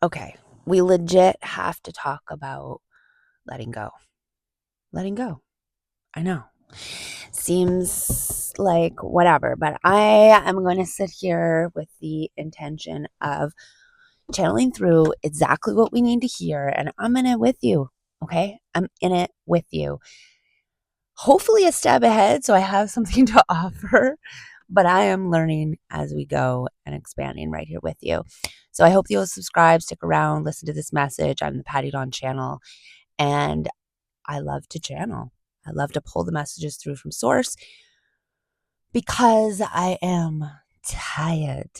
Okay, we legit have to talk about letting go. Letting go. I know. Seems like whatever, but I am going to sit here with the intention of channeling through exactly what we need to hear, and I'm in it with you. Okay, I'm in it with you. Hopefully, a step ahead, so I have something to offer, but I am learning as we go and expanding right here with you. So I hope you'll subscribe, stick around, listen to this message. I'm the Patty Dawn channel, and I love to channel. I love to pull the messages through from source because I am tired.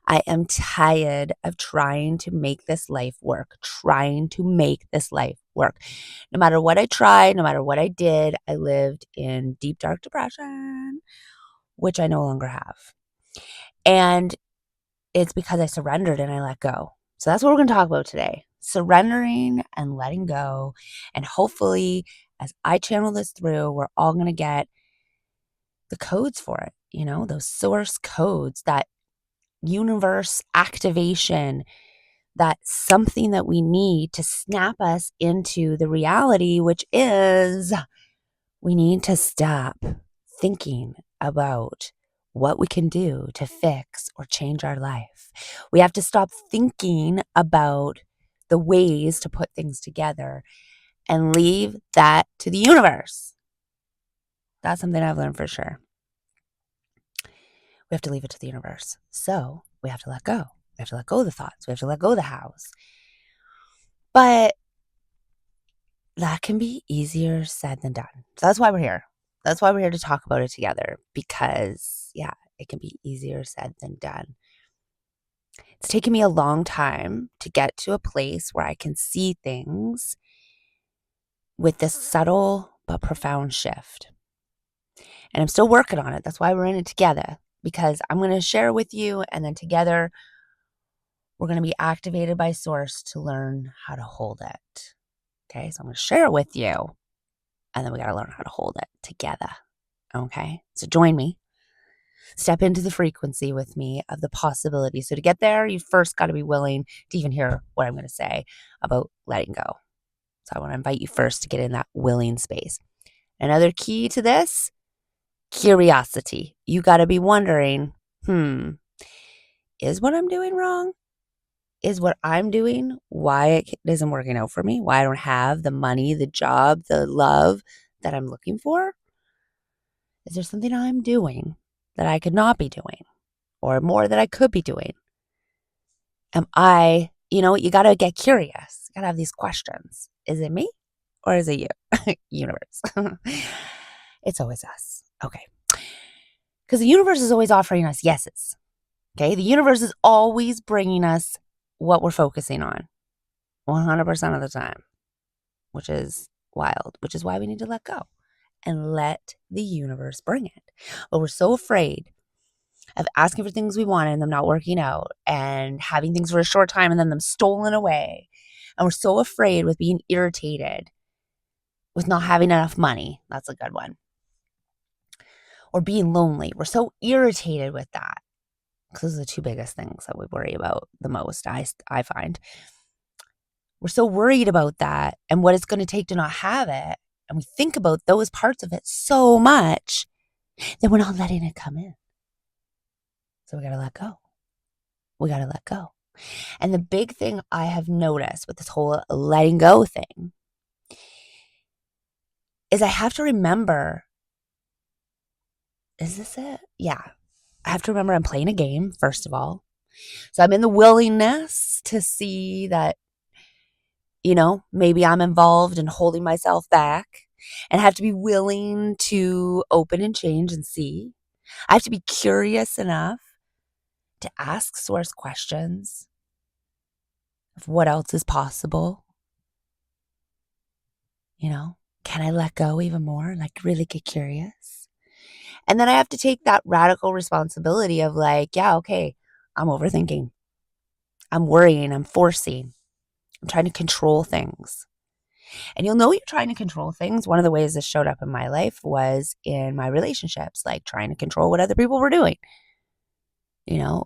I am tired of trying to make this life work, trying to make this life work. No matter what I tried, no matter what I did, I lived in deep, dark depression, which I no longer have. And it's because I surrendered and I let go. So that's what we're going to talk about today, surrendering and letting go. And hopefully, as I channel this through, we're all going to get the codes for it, those source codes, that universe activation, that something that we need to snap us into the reality, which is we need to stop thinking about what we can do to fix or change our life. We have to stop thinking about the ways to put things together and leave that to the universe. That's something I've learned for sure. We have to leave it to the universe. So we have to let go. We have to let go of the thoughts. We have to let go of the hows. But that can be easier said than done. So that's why we're here. That's why we're here to talk about it together, because, it can be easier said than done. It's taken me a long time to get to a place where I can see things with this subtle but profound shift. And I'm still working on it. That's why we're in it together, because I'm going to share with you, and then together we're going to be activated by source to learn how to hold it. Okay, so I'm going to share it with you, and then we got to learn how to hold it together. Okay, so join me. Step into the frequency with me of the possibility. So to get there, you first got to be willing to even hear what I'm going to say about letting go. So I want to invite you first to get in that willing space. Another key to this, curiosity. You got to be wondering, is what I'm doing wrong? Is what I'm doing why it isn't working out for me? Why I don't have the money, the job, the love that I'm looking for? Is there something I'm doing that I could not be doing, or more that I could be doing? Am I, you got to get curious. You got to have these questions. Is it me or is it you? Universe. It's always us. Okay. Because the universe is always offering us yeses. Okay. The universe is always bringing us what we're focusing on 100% of the time, which is wild, which is why we need to let go and let the universe bring it. But we're so afraid of asking for things we want and them not working out, and having things for a short time and then them stolen away. And we're so afraid with being irritated with not having enough money. That's a good one. Or being lonely. We're so irritated with that. Because those are the two biggest things that we worry about the most, I find. We're so worried about that and what it's going to take to not have it. And we think about those parts of it so much that we're not letting it come in. So we got to let go. We got to let go. And the big thing I have noticed with this whole letting go thing is I have to remember, is this it? Yeah. I have to remember I'm playing a game, first of all. So I'm in the willingness to see that, maybe I'm involved in holding myself back, and have to be willing to open and change and see. I have to be curious enough to ask source questions of what else is possible. Can I let go even more? Like, really get curious. And then I have to take that radical responsibility of okay, I'm overthinking. I'm worrying. I'm forcing. I'm trying to control things. And you'll know you're trying to control things. One of the ways this showed up in my life was in my relationships, like trying to control what other people were doing.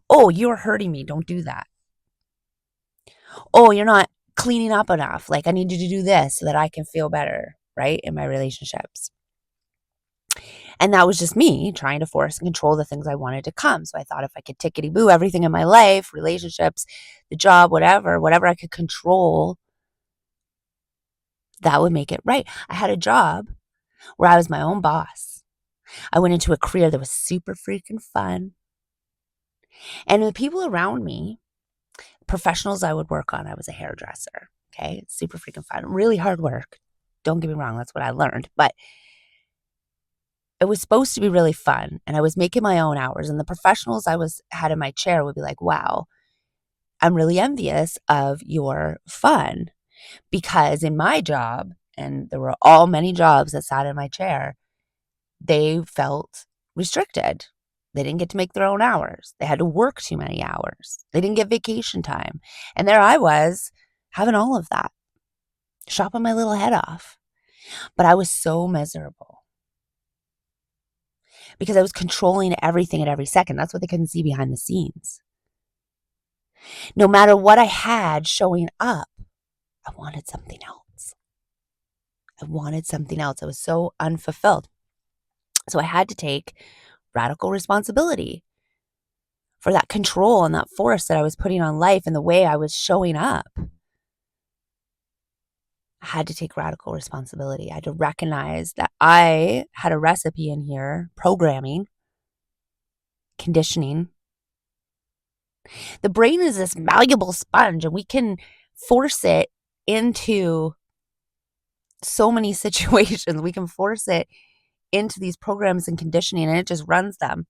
Oh, you're hurting me. Don't do that. Oh, you're not cleaning up enough. Like, I need you to do this so that I can feel better, right? In my relationships. And that was just me trying to force and control the things I wanted to come. So I thought if I could tickety boo everything in my life, relationships, the job, whatever I could control, that would make it right. I had a job where I was my own boss. I went into a career that was super freaking fun. And the people around me, professionals I would work on, I was a hairdresser. Okay. It's super freaking fun. Really hard work. Don't get me wrong. That's what I learned. But it was supposed to be really fun. And I was making my own hours. And the professionals had in my chair would be like, wow, I'm really envious of your fun. Because in my job, and there were many jobs that sat in my chair, they felt restricted. They didn't get to make their own hours. They had to work too many hours. They didn't get vacation time. And there I was having all of that, shopping my little head off. But I was so miserable because I was controlling everything at every second. That's what they couldn't see behind the scenes. No matter what I had showing up, I wanted something else. I wanted something else. I was so unfulfilled. So I had to take radical responsibility for that control and that force that I was putting on life and the way I was showing up. I had to take radical responsibility. I had to recognize that I had a recipe in here, programming, conditioning. The brain is this malleable sponge, and we can force it into so many situations. We can force it into these programs and conditioning, and it just runs them.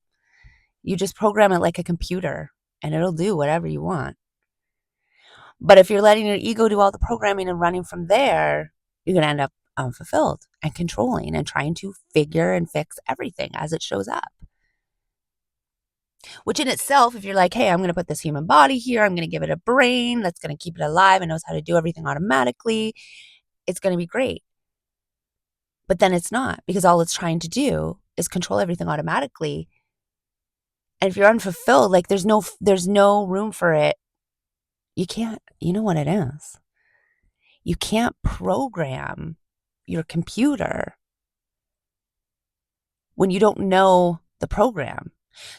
You just program it like a computer, and it'll do whatever you want. But if you're letting your ego do all the programming and running from there, you're going to end up unfulfilled and controlling and trying to figure and fix everything as it shows up. Which in itself, if you're like, hey, I'm going to put this human body here, I'm going to give it a brain that's going to keep it alive and knows how to do everything automatically, it's going to be great. But then it's not, because all it's trying to do is control everything automatically. And if you're unfulfilled, like there's no room for it. You can't, you know what it is. You can't program your computer when you don't know the program.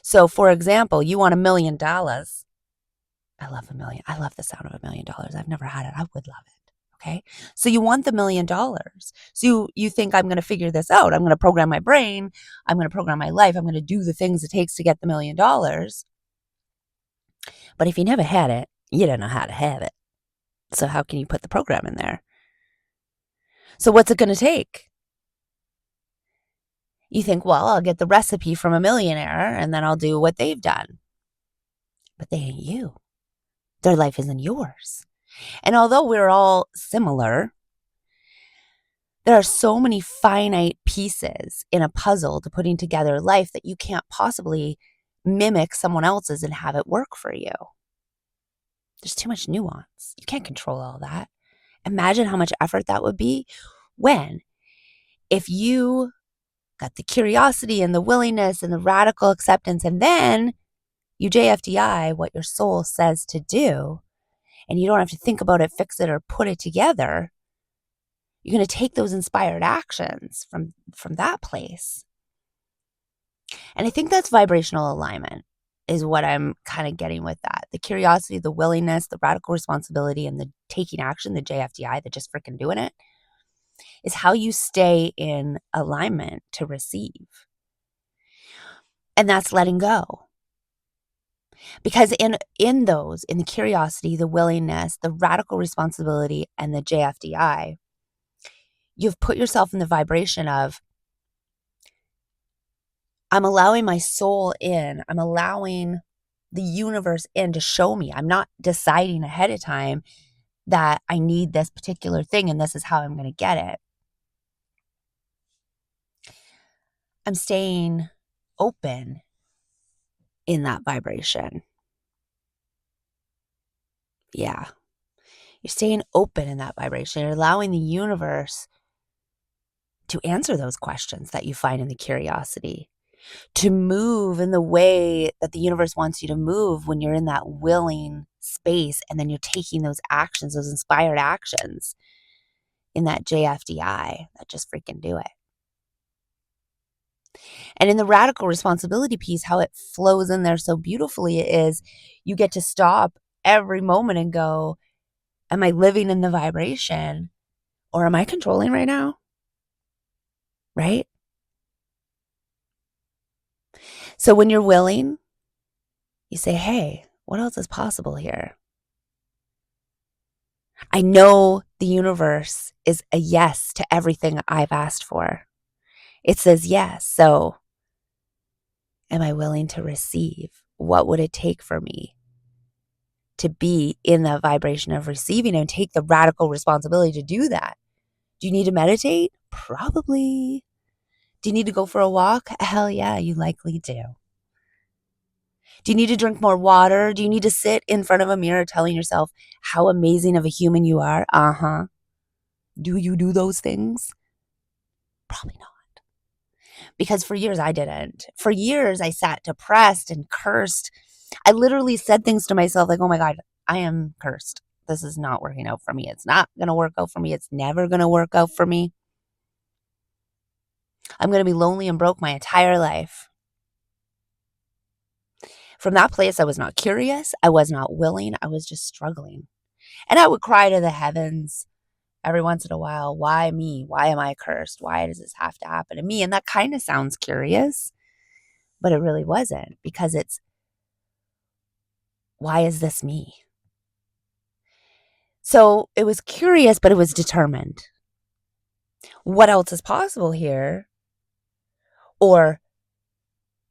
So for example, you want $1 million. I love $1 million. I love the sound of $1 million. I've never had it. I would love it. Okay. So you want the $1 million. So you think I'm going to figure this out. I'm going to program my brain. I'm going to program my life. I'm going to do the things it takes to get the $1 million. But if you never had it, you don't know how to have it. So how can you put the program in there? So what's it going to take? You think, well, I'll get the recipe from a millionaire and then I'll do what they've done. But they ain't you. Their life isn't yours. And although we're all similar, there are so many finite pieces in a puzzle to putting together life that you can't possibly mimic someone else's and have it work for you. There's too much nuance. You can't control all that. Imagine how much effort that would be if you got the curiosity and the willingness and the radical acceptance, and then you JFDI what your soul says to do, and you don't have to think about it, fix it, or put it together. You're going to take those inspired actions from that place. And I think that's vibrational alignment is what I'm kind of getting with that. The curiosity, the willingness, the radical responsibility, and the taking action, the JFDI, the just freaking doing it, is how you stay in alignment to receive. And that's letting go. Because in the curiosity, the willingness, the radical responsibility, and the JFDI, you've put yourself in the vibration of, I'm allowing my soul in. I'm allowing the universe in to show me. I'm not deciding ahead of time that I need this particular thing and this is how I'm going to get it. I'm staying open in that vibration. Yeah. You're staying open in that vibration. You're allowing the universe to answer those questions that you find in the curiosity. to move in the way that the universe wants you to move when you're in that willing space, and then you're taking those actions, those inspired actions in that JFDI that just freaking do it. And in the radical responsibility piece, how it flows in there so beautifully is you get to stop every moment and go, am I living in the vibration or am I controlling right now? Right? So when you're willing, you say, hey, what else is possible here? I know the universe is a yes to everything I've asked for. It says yes. So am I willing to receive? What would it take for me to be in that vibration of receiving and take the radical responsibility to do that? Do you need to meditate? Probably. Do you need to go for a walk? Hell yeah, you likely do. Do you need to drink more water? Do you need to sit in front of a mirror telling yourself how amazing of a human you are? Uh-huh. Do you do those things? Probably not. Because for years I didn't. For years I sat depressed and cursed. I literally said things to myself like, oh my God, I am cursed. This is not working out for me. It's not going to work out for me. It's never going to work out for me. I'm going to be lonely and broke my entire life. From that place, I was not curious. I was not willing. I was just struggling. And I would cry to the heavens every once in a while, why me? Why am I cursed? Why does this have to happen to me? And that kind of sounds curious, but it really wasn't, because it's, why is this me? So it was curious, but it was determined. What else is possible here? Or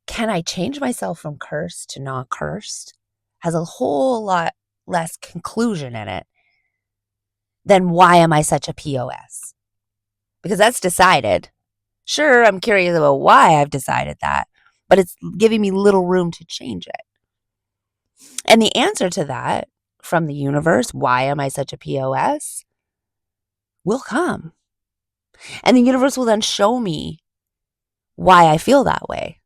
can I change myself from cursed to not cursed? Has a whole lot less conclusion in it than why am I such a POS? Because that's decided. Sure, I'm curious about why I've decided that, but it's giving me little room to change it. And the answer to that from the universe, why am I such a POS, will come. And the universe will then show me why I feel that way.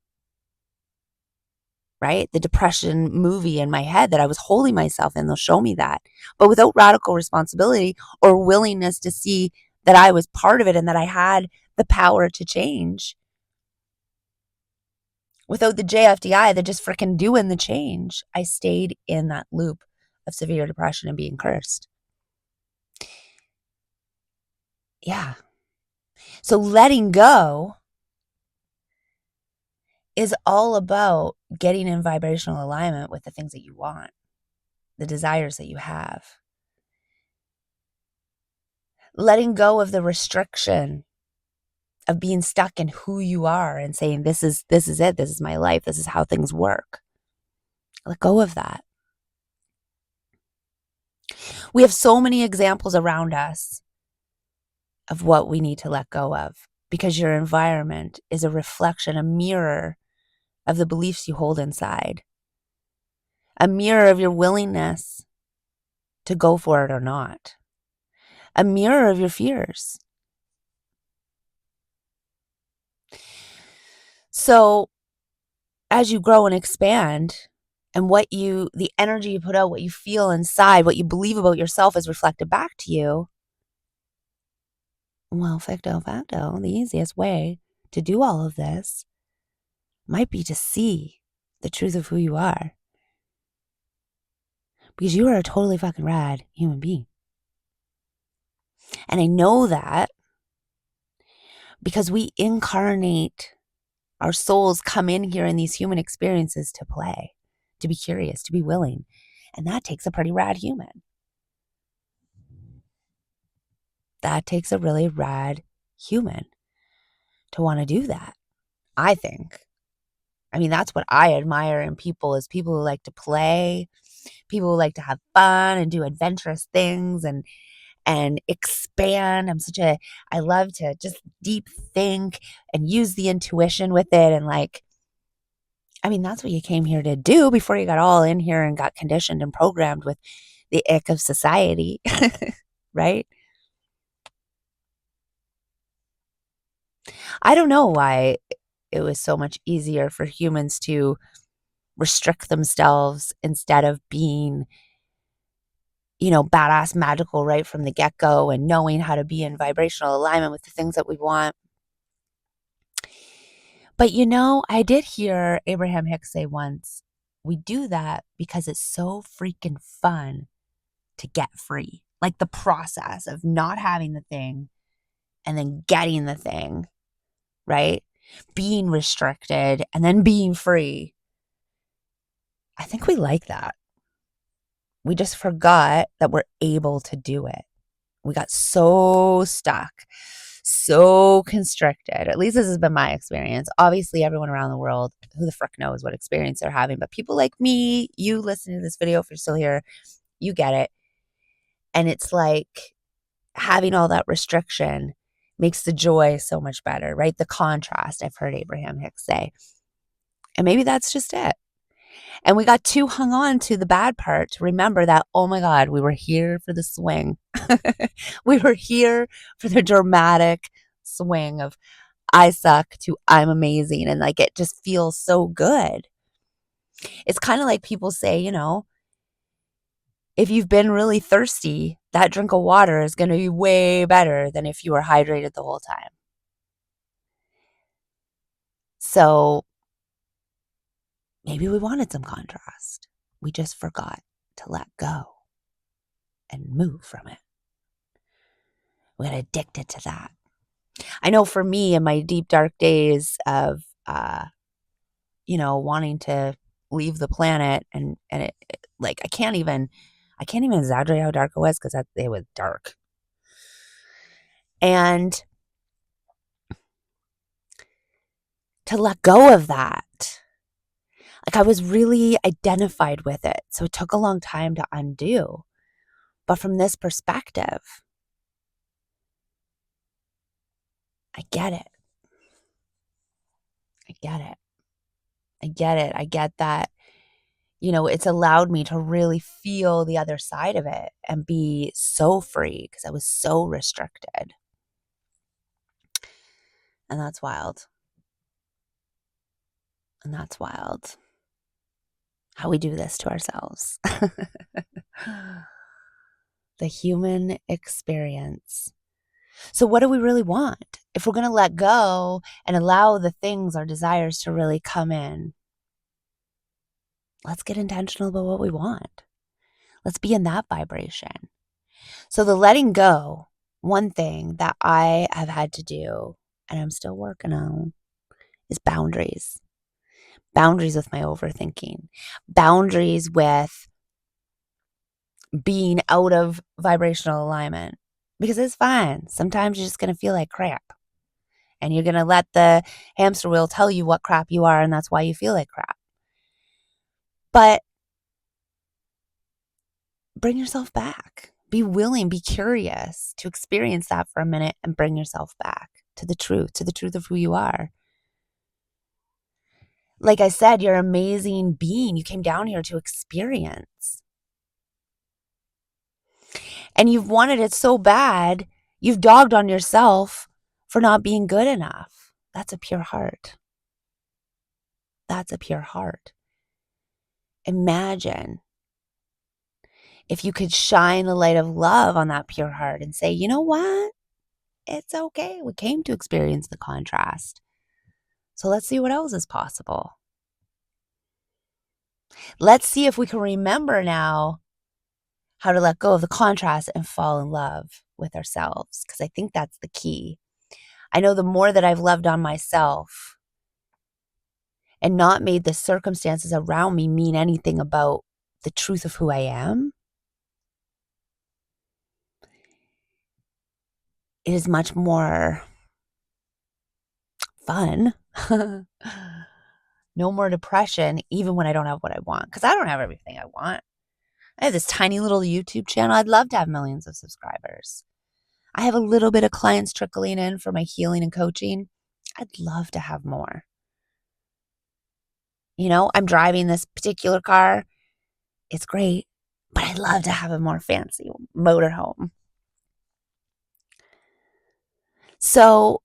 Right? The depression movie in my head that I was holding myself in, they'll show me that. But without radical responsibility or willingness to see that I was part of it and that I had the power to change, without the JFDI, they're just freaking doing the change, I stayed in that loop of severe depression and being cursed. Yeah. So letting go is all about getting in vibrational alignment with the things that you want, the desires that you have. Letting go of the restriction of being stuck in who you are and saying, this is it, this is my life, this is how things work. Let go of that. We have so many examples around us of what we need to let go of, because your environment is a reflection, a mirror of the beliefs you hold inside, a mirror of your willingness to go for it or not, a mirror of your fears. So as you grow and expand, and the energy you put out, what you feel inside, what you believe about yourself is reflected back to you. Well, facto, the easiest way to do all of this might be to see the truth of who you are. Because you are a totally fucking rad human being. And I know that because we incarnate, our souls come in here in these human experiences to play, to be curious, to be willing. And that takes a pretty rad human. That takes a really rad human to want to do that, I think. I mean, that's what I admire in people, is people who like to play, people who like to have fun and do adventurous things and expand. I love to just deep think and use the intuition with it. And that's what you came here to do before you got all in here and got conditioned and programmed with the ick of society, right? I don't know why it was so much easier for humans to restrict themselves instead of being, badass magical right from the get-go and knowing how to be in vibrational alignment with the things that we want. But I did hear Abraham Hicks say once, we do that because it's so freaking fun to get free. Like the process of not having the thing and then getting the thing, right? Being restricted and then being free. I think we like that. We just forgot that we're able to do it. We got so stuck, so constricted. At least this has been my experience. Obviously, everyone around the world, who the frick knows what experience they're having, but people like me, you listening to this video, if you're still here, you get it. And it's like having all that restriction makes the joy so much better, right? The contrast, I've heard Abraham Hicks say. And maybe that's just it. And we got too hung on to the bad part to remember that, oh my God, we were here for the swing. We were here for the dramatic swing of I suck to I'm amazing. And like it just feels so good. It's kind of like people say, if you've been really thirsty, that drink of water is going to be way better than if you were hydrated the whole time. So maybe we wanted some contrast. We just forgot to let go and move from it. We got addicted to that. I know for me in my deep, dark days of, wanting to leave the planet and it like, I can't even exaggerate how dark it was because it was dark. And to let go of that, like I was really identified with it. So it took a long time to undo. But from this perspective, I get it. I get it. I get it. I get that, it's allowed me to really feel the other side of it and be so free because I was so restricted. And that's wild. And that's wild. How we do this to ourselves. The human experience. So what do we really want? If we're going to let go and allow the things, our desires to really come in, let's get intentional about what we want. Let's be in that vibration. So the letting go, one thing that I have had to do, and I'm still working on, is boundaries. Boundaries with my overthinking. Boundaries with being out of vibrational alignment. Because it's fine. Sometimes you're just going to feel like crap. And you're going to let the hamster wheel tell you what crap you are, and that's why you feel like crap. But bring yourself back. Be willing, be curious to experience that for a minute and bring yourself back to the truth of who you are. Like I said, you're an amazing being. You came down here to experience. And you've wanted it so bad, you've dogged on yourself for not being good enough. That's a pure heart. That's a pure heart. Imagine if you could shine the light of love on that pure heart and say, you know what? It's okay. We came to experience the contrast. So let's see what else is possible. Let's see if we can remember now how to let go of the contrast and fall in love with ourselves, because I think that's the key. I know the more that I've loved on myself and not made the circumstances around me mean anything about the truth of who I am, it is much more fun. No more depression, even when I don't have what I want, because I don't have everything I want. I have this tiny little YouTube channel. I'd love to have millions of subscribers. I have a little bit of clients trickling in for my healing and coaching. I'd love to have more. I'm driving this particular car. It's great, but I'd love to have a more fancy motorhome. So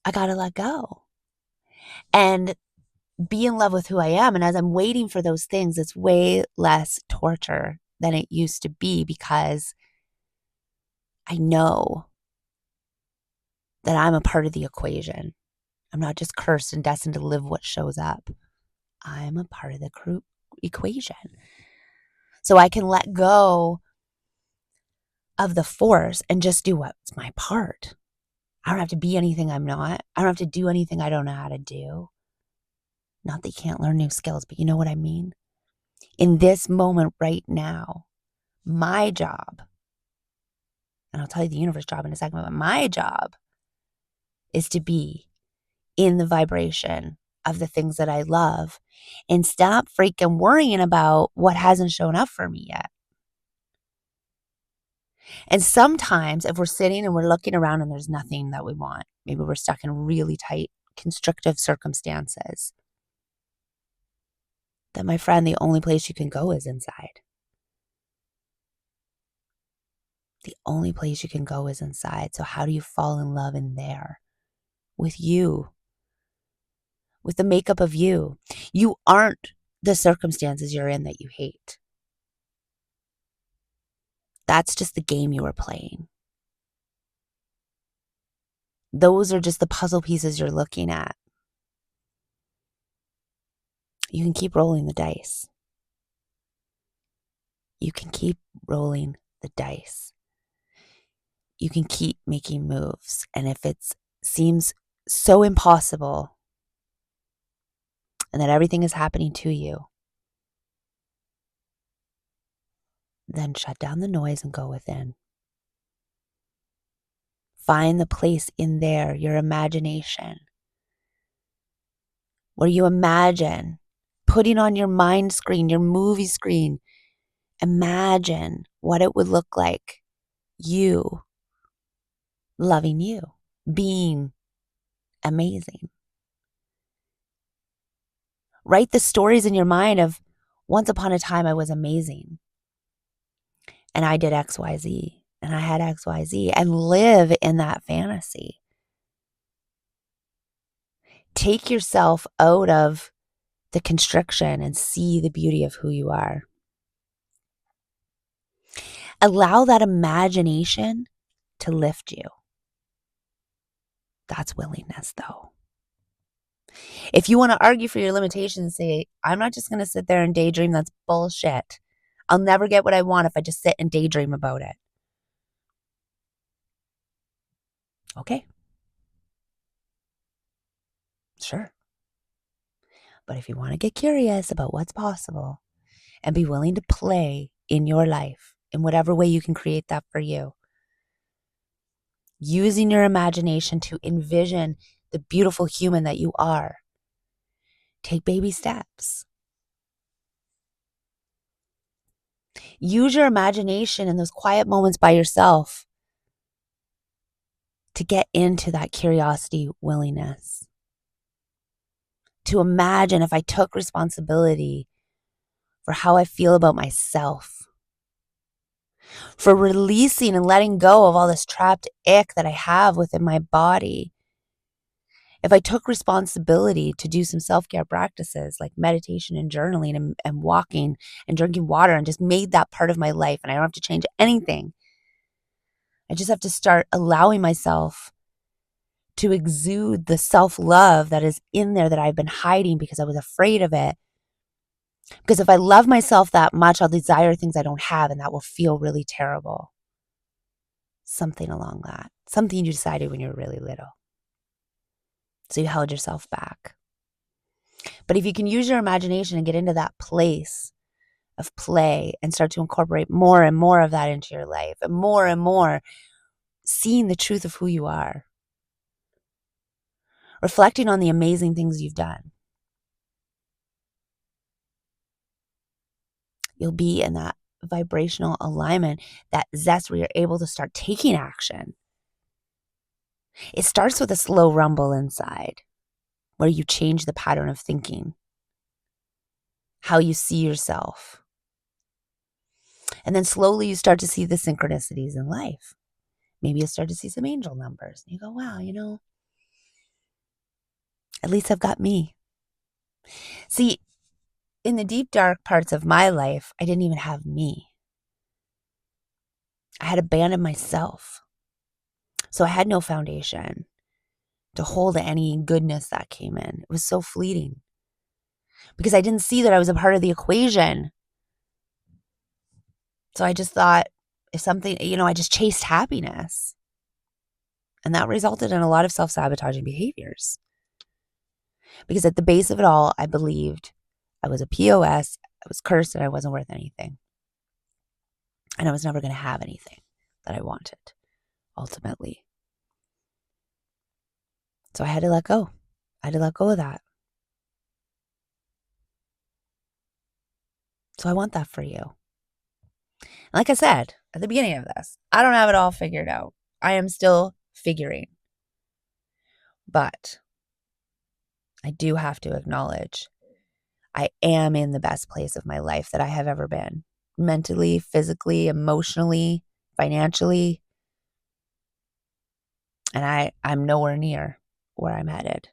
I got to let go. and be in love with who I am. And as I'm waiting for those things, it's way less torture than it used to be, because I know that I'm a part of the equation. I'm not just cursed and destined to live what shows up. I'm a part of the equation. So I can let go of the force and just do what's my part. I don't have to be anything I'm not. I don't have to do anything I don't know how to do. Not that you can't learn new skills, but you know what I mean? In this moment right now, my job, and I'll tell you the universe job in a second, but my job is to be in the vibration of the things that I love and stop freaking worrying about what hasn't shown up for me yet. And sometimes if we're sitting and we're looking around and there's nothing that we want, maybe we're stuck in really tight, constrictive circumstances, then my friend, the only place you can go is inside. The only place you can go is inside. So how do you fall in love in there? With you. With the makeup of you. You aren't the circumstances you're in that you hate. That's just the game you were playing. Those are just the puzzle pieces you're looking at. You can keep rolling the dice. You can keep rolling the dice. You can keep making moves. And if it seems so impossible and that everything is happening to you, then shut down the noise and go within. Find the place in there, your imagination, where you imagine putting on your mind screen, your movie screen. Imagine what it would look like, you loving you, being amazing. Write the stories in your mind of once upon a time I was amazing and I did XYZ and I had XYZ, and live in that fantasy. Take yourself out of the constriction and see the beauty of who you are. Allow that imagination to lift you. That's willingness, though. If you want to argue for your limitations, say, I'm not just going to sit there and daydream. That's bullshit. I'll never get what I want if I just sit and daydream about it. Okay. Sure. But if you want to get curious about what's possible and be willing to play in your life in whatever way you can create that for you, using your imagination to envision the beautiful human that you are, take baby steps. Use your imagination in those quiet moments by yourself to get into that curiosity, willingness. To imagine if I took responsibility for how I feel about myself, for releasing and letting go of all this trapped ick that I have within my body. If I took responsibility to do some self-care practices like meditation and journaling and walking and drinking water and just made that part of my life, and I don't have to change anything. I just have to start allowing myself to exude the self-love that is in there that I've been hiding because I was afraid of it. Because if I love myself that much, I'll desire things I don't have, and that will feel really terrible. Something along that. Something you decided when you were really little. So you held yourself back. But if you can use your imagination and get into that place of play and start to incorporate more and more of that into your life, and more seeing the truth of who you are, reflecting on the amazing things you've done, you'll be in that vibrational alignment, that zest where you're able to start taking action. It starts with a slow rumble inside where you change the pattern of thinking, how you see yourself. And then slowly you start to see the synchronicities in life. Maybe you start to see some angel numbers. And you go, wow, At least I've got me. See, in the deep, dark parts of my life, I didn't even have me. I had abandoned myself. So I had no foundation to hold any goodness that came in. It was so fleeting because I didn't see that I was a part of the equation. So I just thought if something, I just chased happiness. And that resulted in a lot of self-sabotaging behaviors. Because at the base of it all, I believed I was a POS, I was cursed, and I wasn't worth anything. And I was never going to have anything that I wanted, ultimately. So I had to let go. I had to let go of that. So I want that for you. Like I said at the beginning of this, I don't have it all figured out. I am still figuring. But I do have to acknowledge I am in the best place of my life that I have ever been. Mentally, physically, emotionally, financially. And I'm nowhere near where I'm headed.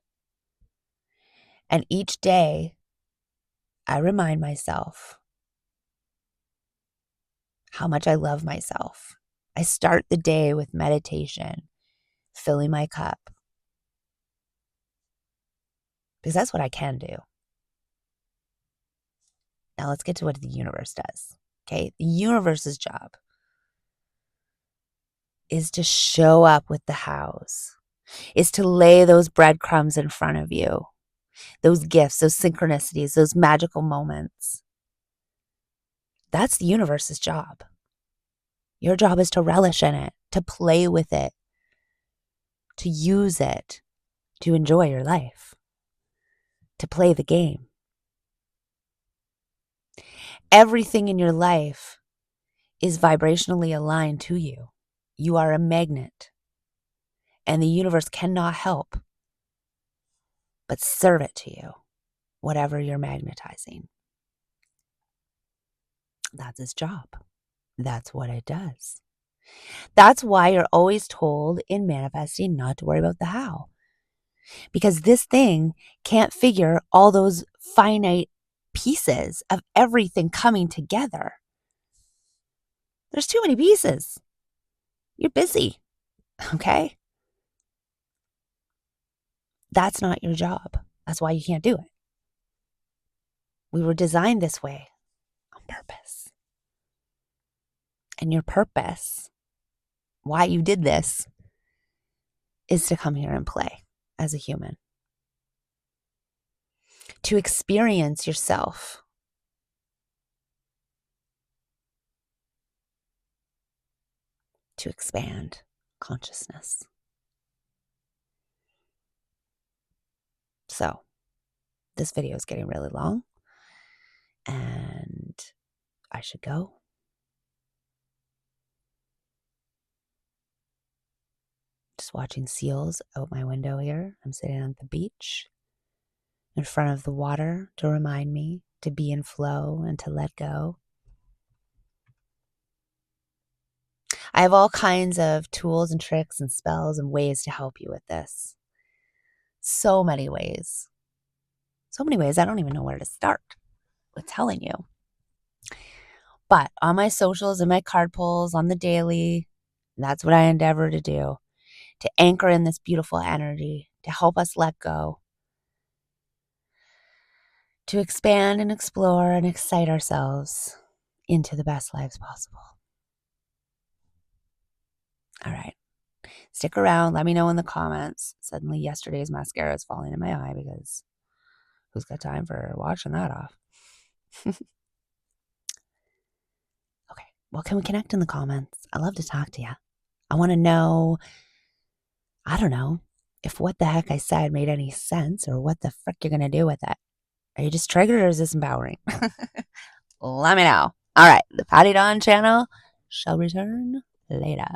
And each day, I remind myself how much I love myself. I start the day with meditation, filling my cup. Because that's what I can do. Now let's get to what the universe does. Okay, the universe's job is to show up with the hows, is to lay those breadcrumbs in front of you, those gifts, those synchronicities, those magical moments. That's the universe's job. Your job is to relish in it, to play with it, to use it, to enjoy your life, to play the game. Everything in your life is vibrationally aligned to you. You are a magnet, and the universe cannot help but serve it to you, whatever you're magnetizing. That's its job. That's what it does. That's why you're always told in manifesting not to worry about the how. Because this thing can't figure all those finite pieces of everything coming together. There's too many pieces. You're busy, okay? That's not your job. That's why you can't do it. We were designed this way on purpose. And your purpose, why you did this, is to come here and play as a human. To experience yourself. To expand consciousness. So, this video is getting really long, and I should go. Just watching seals out my window here. I'm sitting on the beach in front of the water to remind me to be in flow and to let go. I have all kinds of tools and tricks and spells and ways to help you with this. So many ways. So many ways I don't even know where to start with telling you. But on my socials and my card pulls on the daily, that's what I endeavor to do. To anchor in this beautiful energy, to help us let go, to expand and explore and excite ourselves into the best lives possible. All right. Stick around. Let me know in the comments. Suddenly yesterday's mascara is falling in my eye because who's got time for washing that off? Okay. Well, can we connect in the comments? I love to talk to you. I want to know, I don't know, if what the heck I said made any sense or what the frick you're going to do with it. Are you just triggered or is this empowering? Let me know. All right. The Patty Dawn channel shall return later.